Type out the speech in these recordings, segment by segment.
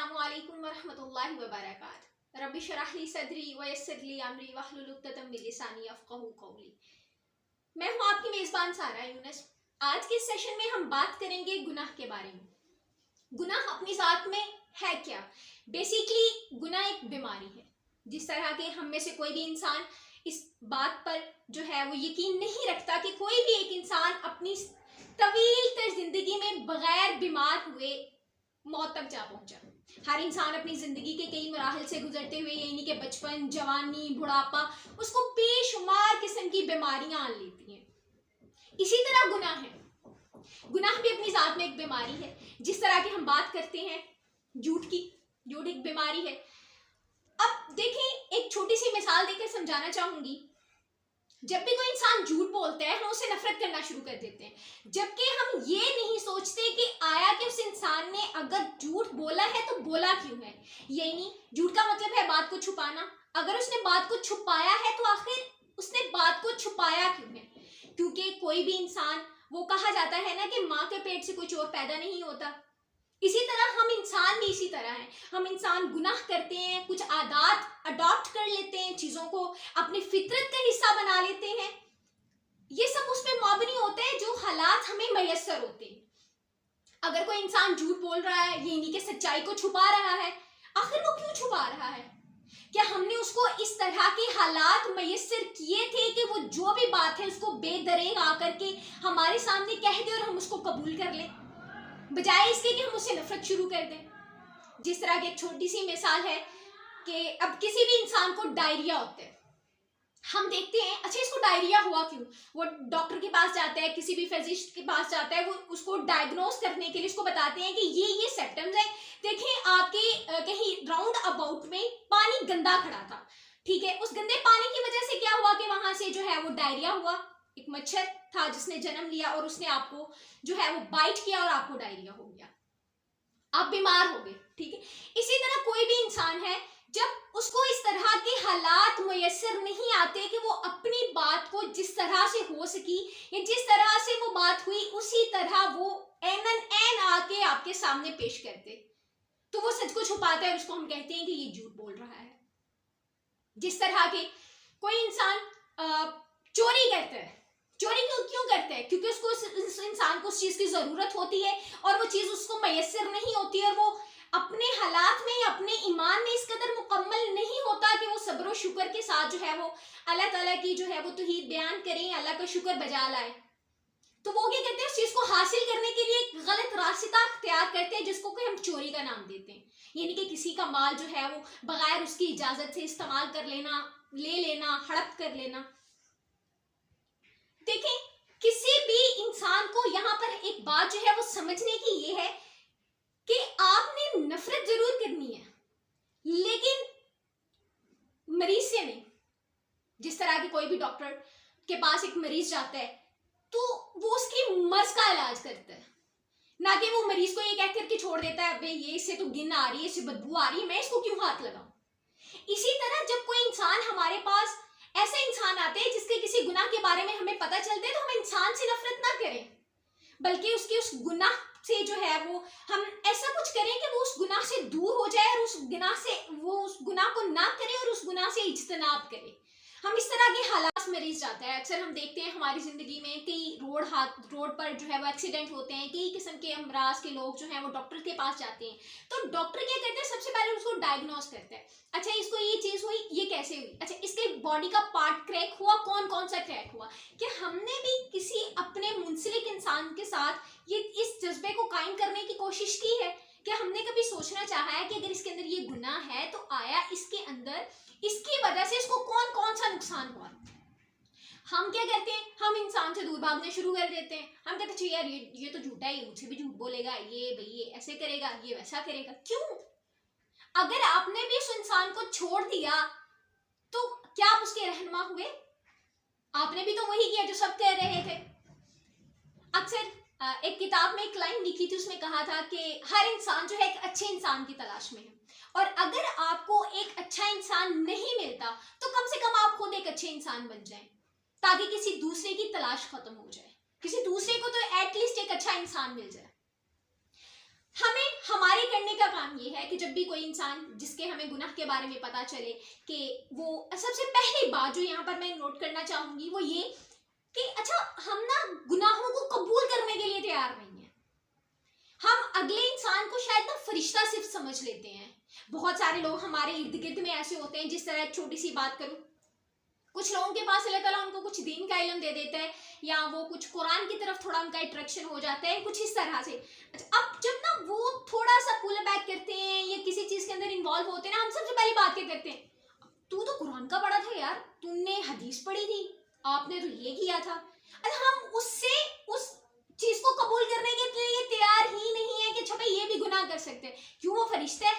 अस्सलामुअलैकुम वरहमतुल्लाहि वबरकातुहू। रब्बि शरह ली सदरी वयस्सिर ली अमरी वहलुल उक़्दतम मिन लिसानी यफ़क़हू क़ौली। मैं हूँ आपकी मेज़बान सारा यूनुस। आज के सेशन में हम बात करेंगे गुनाह के बारे में। गुनाह अपनी ज़ात में है क्या? बेसिकली गुनाह एक बीमारी है। जिस तरह के हम में से कोई भी इंसान इस बात पर जो है वो यकीन नहीं रखता कि कोई भी एक इंसान अपनी तवील तर जिंदगी में बगैर बीमार हुए मौत तक जा पहुंचा। हर इंसान अपनी जिंदगी के कई मराहल से गुजरते हुए यानी कि बचपन, जवानी, बुढ़ापा, उसको बेशुमार किस्म की बीमारियां आन लेती हैं। इसी तरह गुनाह है। गुनाह भी अपनी जात में एक बीमारी है। जिस तरह की हम बात करते हैं झूठ की, झूठ एक बीमारी है। अब देखें, एक छोटी सी मिसाल देकर समझाना चाहूंगी। जब भी कोई इंसान झूठ बोलता है हम उससे नफरत करना शुरू कर देते हैं, जबकि हम ये नहीं सोचते कि आया कि उस इंसान ने अगर झूठ बोला है तो बोला क्यों है। यानी झूठ का मतलब है बात को छुपाना। अगर उसने बात को छुपाया है तो आखिर उसने बात को छुपाया क्यों है? क्योंकि कोई भी इंसान, वो कहा जाता है ना कि माँ के पेट से कोई चोर पैदा नहीं होता। इसी तरह हम इंसान भी इसी तरह हैं। हम इंसान गुनाह करते हैं, कुछ आदत अडॉप्ट कर लेते हैं, चीजों को अपनी फितरत का हिस्सा बना लेते हैं। ये सब उस पे मबनी होते हैं जो हालात हमें मयस्सर होते हैं। अगर कोई इंसान झूठ बोल रहा है, ये नहीं कि सच्चाई को छुपा रहा है, आखिर वो क्यों छुपा रहा है? क्या हमने उसको इस तरह के हालात मयस्सर किए थे कि वो जो भी बात है उसको बेदरेग आकर के हमारे सामने कह दे और हम उसको कबूल कर लें, बजाय इसके कि हम उससे नफरत शुरू कर दें? जिस तरह की एक छोटी सी मिसाल है कि अब किसी भी इंसान को डायरिया होता है, हम देखते हैं अच्छा इसको डायरिया हुआ क्यों। वो डॉक्टर के पास जाता है, किसी भी फिजिशियन के पास जाता है, वो उसको डायग्नोस करने के लिए उसको बताते हैं कि ये सिम्टम्स है। देखें, आपके कहीं राउंड अबाउट में पानी गंदा खड़ा था, ठीक है, उस गंदे पानी की वजह से क्या हुआ कि वहां से जो है वो डायरिया हुआ। एक मच्छर था जिसने जन्म लिया और उसने आपको जो है वो बाइट किया और आपको डायरिया हो गया, आप बीमार हो गए, ठीक है। इसी तरह कोई भी इंसान है, जब उसको इस तरह के हालात मुयस्सर नहीं आते कि वो अपनी बात को जिस तरह से हो सकी या जिस तरह से वो बात हुई उसी तरह वो एन आके आपके सामने पेश करते, तो वो सच को छुपाता है, उसको हम कहते हैं कि ये झूठ बोल रहा है। जिस तरह के कोई इंसान चोरी करता है, चोरी क्यों करता है? क्योंकि उसको उस इंसान को उस चीज की जरूरत होती है और वो चीज उसको मयस्सर नहीं होती और वो अपने हालात में या अपने ईमान में इस कदर मुकम्मल नहीं होता कि वो सब्र और शुक्र के साथ जो है वो अल्लाह ताला की जो है वो तौहीद बयान करें, अल्लाह का शुक्र बजा लाए। तो वो क्या करते हैं, उस चीज को हासिल करने के लिए एक गलत रास्ता अख्तियार करते हैं जिसको कि हम चोरी का नाम देते हैं। यानी कि किसी का माल जो है वो बगैर उसकी इजाजत से इस्तेमाल कर लेना, ले लेना, हड़प कर लेना। देखें, किसी भी इंसान को यहाँ पर एक बात जो है वो समझने की ये है कि आपने नफरत जरूर करनी है लेकिन मरीज से नहीं। जिस तरह की कोई भी डॉक्टर के पास एक मरीज जाता है तो वो उसकी मर्ज का इलाज करता है, ना कि वो मरीज को ये कह करके छोड़ देता है अबे ये इससे तो गिन आ रही है, इससे बदबू आ रही है, मैं इसको क्यों हाथ लगाऊं। इसी तरह जब कोई इंसान हमारे पास, ऐसे इंसान आते हैं जिसके किसी गुनाह के बारे में हमें पता चलता है, तो हम इंसान से नफरत ना करें बल्कि उसके उस गुनाह से जो है वो हम ऐसा कुछ करें कि वो उस गुनाह से दूर हो जाए और उस गुनाह को ना करे और उस गुनाह से इज्तनाब करे। हम इस तरह के हालात मरीज जाता है। अक्सर हम देखते हैं हमारी जिंदगी में कई रोड पर जो है वो एक्सीडेंट होते हैं, कई किस्म के अमराज के लोग जो हैं वो डॉक्टर के पास जाते हैं। तो डॉक्टर क्या करते हैं, सबसे पहले उसको डायग्नोस करते हैं। अच्छा इसको ये चीज हुई, ये कैसे हुई, अच्छा इसके बॉडी का पार्ट क्रैक हुआ, कौन कौन सा क्रैक हुआ। क्या हमने भी किसी अपने मुंसलिक इंसान के साथ ये इस जज्बे को कायम करने की कोशिश की है? क्या हमने कभी सोचना चाहा है कि अगर इसके अंदर ये गुनाह है तो आया इसके अंदर इसकी वजह से इसको कौन कौन सा नुकसान हुआ? हम क्या करते हैं, हम इंसान से दूर भागने शुरू कर देते हैं। हम कहते हैं यार ये तो झूठा है, ये मुझसे भी झूठ बोलेगा, ये भाई ये ऐसे करेगा, ये वैसा करेगा। क्यों? अगर आपने भी उस इंसान को छोड़ दिया तो क्या आप उसके रहनुमा हुए? आपने भी तो वही किया जो सब कह रहे थे। अक्सर एक किताब में एक लाइन लिखी थी, उसमें कहा था कि हर इंसान जो है एक अच्छे इंसान की तलाश में है, और अगर आपको एक अच्छा इंसान नहीं मिलता तो कम से कम आप खुद एक अच्छे इंसान बन जाएं ताकि किसी दूसरे की तलाश खत्म हो जाए, किसी दूसरे को तो एटलीस्ट एक अच्छा इंसान मिल जाए। हमें हमारे करने का काम ये है कि जब भी कोई इंसान जिसके हमें गुनाह के बारे में पता चले कि वो, सबसे पहली बात जो यहाँ पर मैं नोट करना चाहूंगी वो ये कि अच्छा, हम ना गुनाहों को कबूल करने के लिए तैयार नहीं है। हम अगले इंसान को शायद ना फरिश्ता सिर्फ समझ लेते हैं। बहुत सारे लोग हमारे इर्द गिर्द में ऐसे होते हैं, जिस तरह एक छोटी सी बात करूं, कुछ लोगों के पास अल्लाह ताला उनको कुछ दीन का इल्म दे देता है, या वो कुछ कुरान की तरफ थोड़ा उनका अट्रैक्शन हो जाता है, कुछ इस तरह से। अच्छा, अब जब ना वो थोड़ा सा पुल बैक करते हैं या किसी चीज के अंदर इन्वॉल्व होते हैं ना, हम सबसे पहली बात क्या करते हैं, तू तो कुरान का पढ़ा था यार, तूने हदीस पढ़ी थी, आपने तो ये किया था। अरे हम उससे उस चीज को कबूल करने के लिए तैयार ही नहीं है कि अच्छा भाई ये भी गुनाह कर सकते हैं। क्यों? वो फरिश्ते है,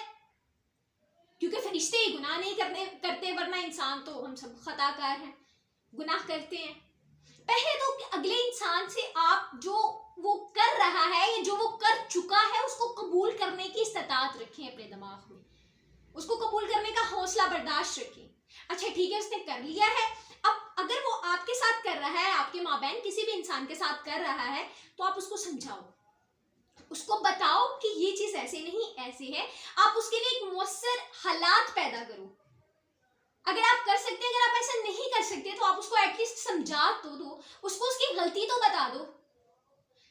क्योंकि फरिश्ते ही गुनाह नहीं करते, वरना इंसान तो हम सब खताकार हैं, गुनाह करते हैं। पहले तो अगले इंसान से आप जो वो कर रहा है या जो वो कर चुका है उसको कबूल करने की इस्तात रखें अपने दिमाग में, उसको कबूल करने का हौसला बर्दाश्त रखें। अच्छा ठीक है, उसने कर लिया है, अब अगर वो आपके साथ कर रहा है, आपके माँ बहन किसी भी इंसान के साथ कर रहा है, तो आप उसको समझाओ, उसको बताओ कि ये चीज ऐसे नहीं ऐसे है। आप उसके लिए एक मौसर हालात पैदा करो। अगर आप कर सकते हैं, अगर आप ऐसा नहीं कर सकते तो आप उसको एटलीस्ट समझा तो दो, उसको उसकी गलती तो बता दो।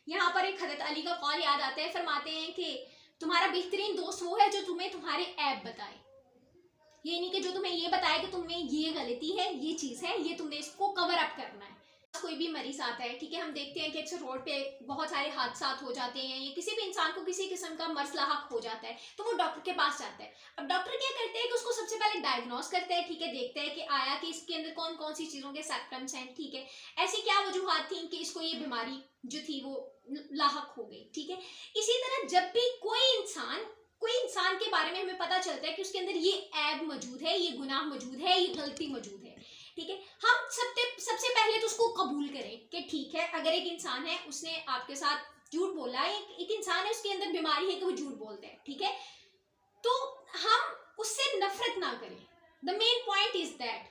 यहाँ पर एक हजरत अली का कौल याद आता है, फरमाते हैं कि तुम्हारा बेहतरीन दोस्त वो है जो तुम्हें तुम्हारे ऐब बताए, ये नहीं कि जो तुम्हें ये बताए कि तुम्हें ये गलती है, ये चीज है, ये तुमने इसको कवर अप करना है। कोई भी मरीज आता है, ठीक है, हम देखते हैं कि अक्सर रोड पे बहुत सारे हादसा हो जाते हैं, या किसी भी इंसान को किसी किस्म का मर्ज लाहक हो जाता है, तो वो डॉक्टर के पास जाता है। अब डॉक्टर क्या करते हैं कि उसको सबसे पहले डायग्नोस करते हैं, ठीक है, देखते हैं कि आया कि इसके अंदर कौन कौन सी चीजों के सिम्टम्स हैं, ठीक है, ऐसी क्या वजूहत थी कि इसको ये बीमारी जो थी वो लाहक हो गई, ठीक है। इसी तरह जब भी कोई इंसान के बारे में हमें पता चलता है कि उसके अंदर ये ऐब मौजूद है, ये गुनाह मौजूद है, ये गलती मौजूद है, ठीक है, हम सबसे पहले तो उसको कबूल करें कि ठीक है, अगर एक इंसान है उसने आपके साथ झूठ बोला है, एक इंसान है उसके अंदर बीमारी है कि वो झूठ बोलते हैं, ठीक है, तो हम उससे नफरत ना करें। The main point is that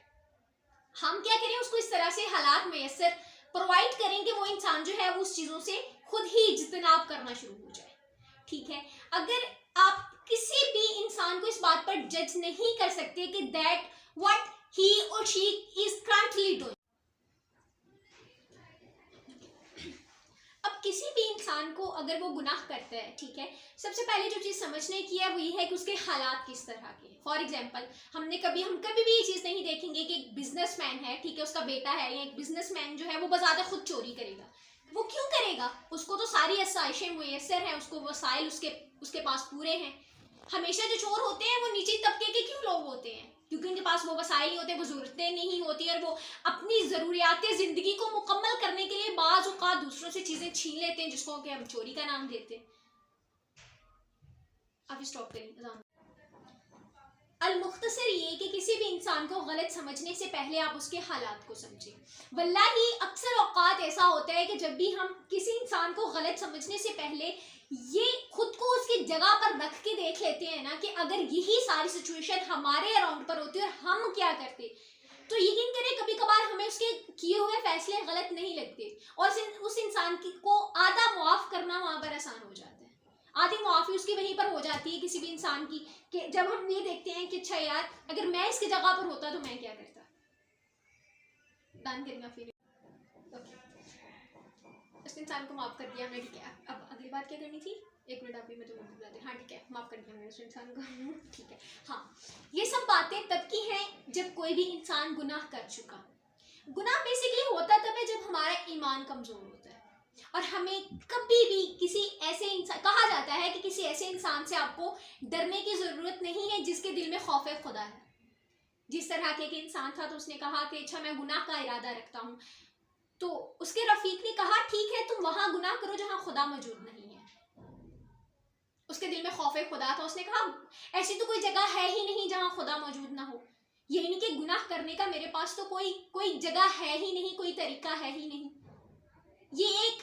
हम क्या करें, उसको इस तरह से हालात मैसर प्रोवाइड करें कि वो इंसान जो है वो उस चीजों से खुद ही इज्तनाब करना शुरू हो जाए, ठीक है। अगर आप किसी भी इंसान को इस बात पर जज नहीं कर सकते कि that what he or she is currently doing, अब किसी भी इंसान को अगर वो गुनाह करता है, ठीक है, सबसे पहले जो चीज समझने की है वो ये है कि उसके हालात किस तरह के हैं। फॉर एग्जाम्पल हम कभी भी ये चीज नहीं देखेंगे कि एक बिजनेसमैन है, ठीक है, उसका बेटा है, या एक बिजनेसमैन जो है वो बाज़ात खुद चोरी करेगा। वो क्यों करेगा? उसको तो सारी आसाइशें मुयस्सर हैं, उसको वसाइल उसके पास पूरे हैं। हमेशा जो चोर होते हैं वो नीचे तबके के क्यों लोग होते हैं? क्योंकि उनके पास वो वसाइल नहीं होते, वो जरूरतें नहीं होती, और वो अपनी ज़रूरियात ज़िंदगी को मुकम्मल करने के लिए बाज़ औक़ात दूसरों से चीज़ें छीन लेते हैं, जिसको कि हम चोरी का नाम देते हैं। अब स्टॉप करें। अल-मुख्तसर ये कि किसी भी इंसान को गलत समझने से पहले आप उसके हालात को समझें। वल्लाही अक्सर औक़ात ऐसा होता है कि जब भी हम किसी इंसान को गलत समझने से पहले ये खुद को उसकी जगह पर रख के देख लेते हैं ना, कि अगर यही सारी सिचुएशन हमारे अराउंड पर होती और हम क्या करते, तो यकीन करें कभी कभार हमें उसके किए हुए फैसले गलत नहीं लगते, और उस इंसान को आधा मुआफ़ करना वहाँ पर आसान हो जाता है। आधी मुआफ़ी उसकी वहीं पर हो जाती है किसी भी इंसान की, कि जब हम ये देखते हैं कि अच्छा यार अगर मैं इसकी जगह पर होता तो मैं क्या करता। दान करेंगे फिर उस इंसान को माफ़ कर दिया हमने, ठीक है, अब अगली बात क्या करनी थी? एक मिनट आप भी मैं तो बताते। हाँ ठीक है, माफ़ कर दिया मैंने उस इंसान को, ठीक है। हाँ, ये सब बातें तब की हैं जब कोई भी इंसान गुनाह कर चुका। गुनाह बेसिकली होता तब है जब हमारा ईमान कमज़ोर होता है, और हमें कभी भी किसी ऐसे इंसान, कहा जाता है कि किसी ऐसे इंसान से आपको डरने की ज़रूरत नहीं है जिसके दिल में खौफ खुदा है। जिस तरह के एक इंसान था तो उसने कहा कि अच्छा मैं गुनाह का इरादा रखता हूँ, तो उसके रफीक ने कहा ठीक है तुम वहां गुनाह करो जहां खुदा मौजूद नहीं है। उसके दिल में खौफ खुदा था, उसने कहा ऐसी तो कोई जगह है ही नहीं जहां खुदा मौजूद ना हो। यही नहीं कि गुनाह करने का मेरे पास तो कोई जगह है ही नहीं, कोई तरीका है ही नहीं। ये एक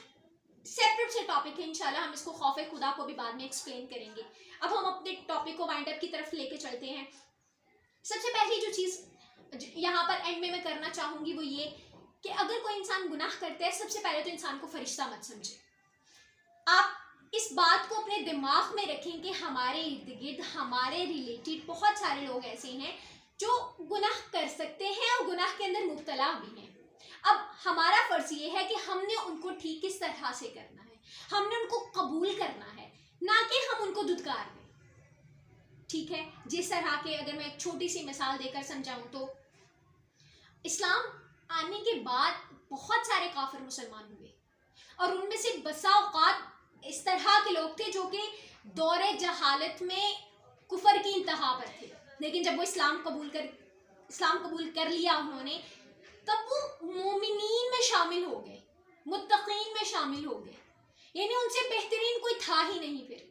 सेपरेट से टॉपिक है, इंशाल्लाह हम इसको खौफ खुदा को भी बाद में एक्सप्लेन करेंगे। अब हम अपने टॉपिक को वाइंड अप की तरफ लेके चलते हैं। सबसे पहली जो चीज़ यहाँ पर एंड में मैं करना चाहूँगी वो ये कि अगर कोई इंसान गुनाह करता है, सबसे पहले तो इंसान को फरिश्ता मत समझे। आप इस बात को अपने दिमाग में रखें कि हमारे इर्द गिर्द हमारे रिलेटेड बहुत सारे लोग ऐसे हैं जो गुनाह कर सकते हैं और गुनाह के अंदर मुब्तला भी हैं। अब हमारा फर्ज ये है कि हमने उनको ठीक किस तरह से करना है, हमने उनको कबूल करना है, ना कि हम उनको दुत्कार दें। ठीक है, जिस तरह के अगर मैं एक छोटी सी मिसाल देकर समझाऊं तो इस्लाम आने के बाद बहुत सारे काफिर मुसलमान हुए और उनमें से बसा औकात इस तरह के लोग थे जो कि दौरे जहालत में कुफर की इंतहा पर थे, लेकिन जब वो इस्लाम कबूल कर लिया उन्होंने, तब वो मोमिनीन में शामिल हो गए, मुत्तकीन में शामिल हो गए, यानी उनसे बेहतरीन कोई था ही नहीं फिर।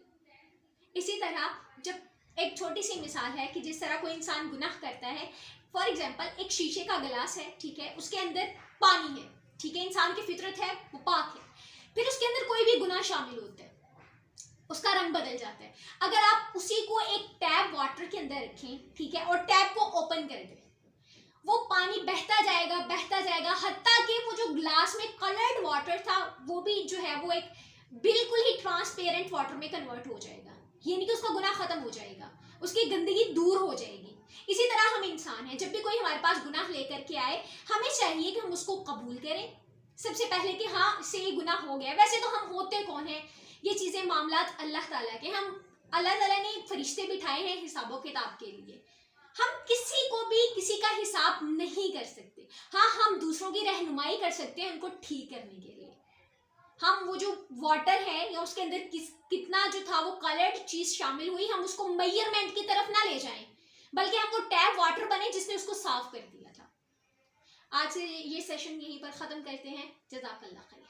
इसी तरह जब एक छोटी सी मिसाल है कि जिस तरह कोई इंसान गुनाह करता है, फॉर एग्जाम्पल एक शीशे का गिलास है, ठीक है, उसके अंदर पानी है, ठीक है, इंसान की फितरत है, वो पाक है, फिर उसके अंदर कोई भी गुनाह शामिल होता है, उसका रंग बदल जाता है। अगर आप उसी को एक टैप वाटर के अंदर रखें, ठीक है, और टैप को ओपन कर दें, वो पानी बहता जाएगा, हत्ता कि वो जो ग्लास में कलर्ड वाटर था वो भी जो है वो एक बिल्कुल ही ट्रांसपेरेंट वाटर में कन्वर्ट हो जाएगा, यानी कि उसका गुनाह खत्म हो जाएगा, उसकी गंदगी दूर हो जाएगी। इसी तरह हम इंसान हैं, जब भी कोई हमारे पास गुनाह लेकर के आए, हमें चाहिए कि हम उसको कबूल करें सबसे पहले कि हाँ इससे ये गुनाह हो गया। वैसे तो हम होते कौन है, ये चीज़ें मामलात अल्लाह ताला के, हम अल्लाह ताला ने फरिश्ते बिठाए हैं हिसाबो किताब के लिए, हम किसी को भी किसी का हिसाब नहीं कर सकते। हाँ, हम दूसरों की रहनुमाई कर सकते हैं उनको ठीक करने के लिए। हम वो जो वाटर है या उसके अंदर कितना जो था वो कलर्ड चीज़ शामिल हुई, हम उसको मेजरमेंट की तरफ ना ले जाएं, बल्कि हम वो टैप वाटर बने जिसने उसको साफ कर दिया था। आज से ये सेशन यहीं पर ख़त्म करते हैं। जज़ाकल्लाह खैर।